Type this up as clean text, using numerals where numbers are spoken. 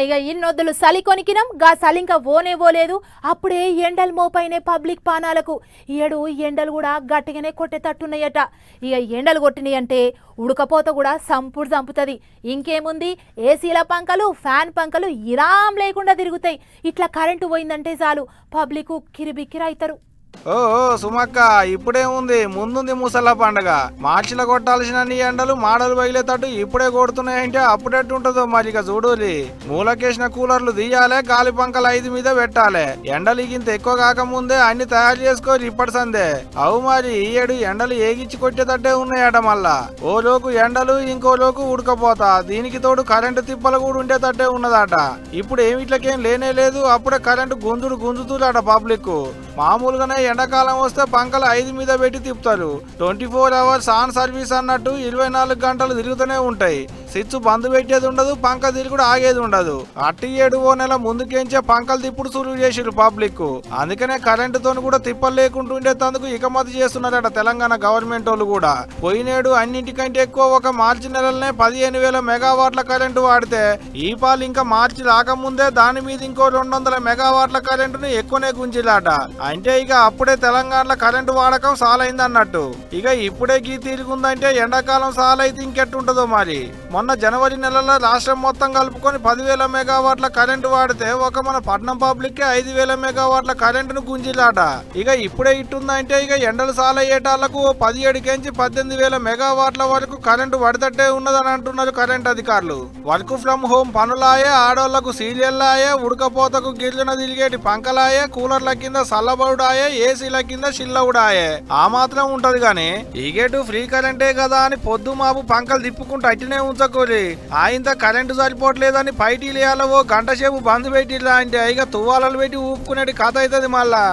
ఇక ఇన్నొద్దులు సలి కొనికినాం గా సలింక ఓలేదు అప్పుడే ఎండలు మోపైనే పబ్లిక్ పానాలకు ఏడు ఎండలు కూడా గట్టిగానే కొట్టేటట్టున్నాయట ఇక ఎండలు కొట్టినాయి అంటే ఉడకపోత కూడా సంపుడు చంపుతుంది ఇంకేముంది ఏసీల పంకలు ఫ్యాన్ పంకలు ఇరాం లేకుండా తిరుగుతాయి ఇట్లా కరెంటు పోయిందంటే చాలు పబ్లిక్ కిరిబిక్కిరైతారు ఓ సుమక్క ఇప్పుడేముంది ముందుంది ముసళ్ళ పండగ మార్చిలో కొట్టాల్సిన ఎండలు మాడలు పగిలేటట్టు ఇప్పుడే కొడుతున్నాయంటే అప్పుడెట్టుంటదో మరి ఇక చూడూలి మూలకేసిన కూలర్లు తీయాలే గాలి పంకలు 5 మీద పెట్టాలి ఎండలు ఇంత ఎక్కువ కాకముందే అన్ని తయారు చేసుకోరు ఇప్పటి సందే అవు మరి ఈ ఏడు ఎండలు ఏగిచ్చి కొట్టేటట్టే ఉన్నాయట మళ్ళా ఓ లోకు ఎండలు ఇంకో లోకు ఉడకపోతా దీనికి తోడు కరెంటు తిప్పలు కూడా ఉండేటట్టే ఉన్నదట ఇప్పుడు ఏమిట్లకేం లేనే లేదు అప్పుడే కరెంటు గుంజుతులాట పబ్లిక్ మామూలుగానే ఎండాకాలం వస్తే పంకలు 5 మీద పెట్టి తిప్పుతారు 24 అవర్స్ ఆన్ సర్వీస్ అన్నట్టు 24 గంటలు తిరుగుతూనే ఉంటాయి స్విచ్ బంద్ పెట్టేది ఉండదు పంక తిరుగుడు ఆగేది ఉండదు అట్టి 7 నెల ముందుకేంచే పంకలు తిప్పుడు సులువు చేసిరు పబ్లిక్ అందుకనే కరెంటుతో కూడా తిప్పలు లేకుండా ఉండేందుకు ఇకమతి చేస్తున్నారట తెలంగాణ గవర్నమెంట్ వాళ్ళు కూడా పోయినేడు అన్నింటికంటే ఎక్కువ ఒక మార్చి నెలలనే 15,000 మెగావాట్ల కరెంటు వాడితే ఈ పాలు ఇంకా మార్చి రాకముందే దాని మీద ఇంకో 200 మెగావాట్ల కరెంటును ఎక్కువనే గుంజిలాట అంటే ఇక అప్పుడే తెలంగాణలో కరెంటు వాడకం సాలైంది అన్నట్టు ఇక ఇప్పుడే గీ తీరుకుందంటే ఎండాకాలం సాలైతే ఇంకెట్టుంటదో మరి మొన్న జనవరి నెలలో రాష్ట్రం మొత్తం కలుపుకొని 10,000 మెగావాట్ల కరెంటు వాడితే ఒక మన పట్నం పబ్లిక్ 5,000 మెగావాట్ల కరెంటును గుంజిలాట ఇక ఇప్పుడే ఇట్టుందంటే ఇక ఎండలు సాలయ్యేటాళ్లకు 17 నుంచి 18,000 మెగావాట్ల వరకు కరెంటు పడితట్టే ఉన్నదని అంటున్నారు కరెంట్ అధికారులు వర్క్ ఫ్రమ్ హోమ్ పనులాయే ఆడోళ్లకు సీరియల్లాయే ఉడకపోతకు గిర్జన తిరిగేటి పంకలాయే కూలర్ల కింద సల్లబడుడాయే ఏసీల కింద చిల్లవుడాయే ఆ మాత్రం ఉంటది గాని ఈగేటు ఫ్రీ కరెంటే కదా అని పొద్దు మాపు పంకలు తిప్పుకుంటూ అట్టినే ఉంచకోరి ఆయంత కరెంటు సరిపోవట్లేదని పైటీలేయాలో గంట సేపు బంద్ పెట్టిలా అంటే ఇక తువ్వాలలు పెట్టి ఊపుకునేటి కథ అవుతుంది మళ్ళా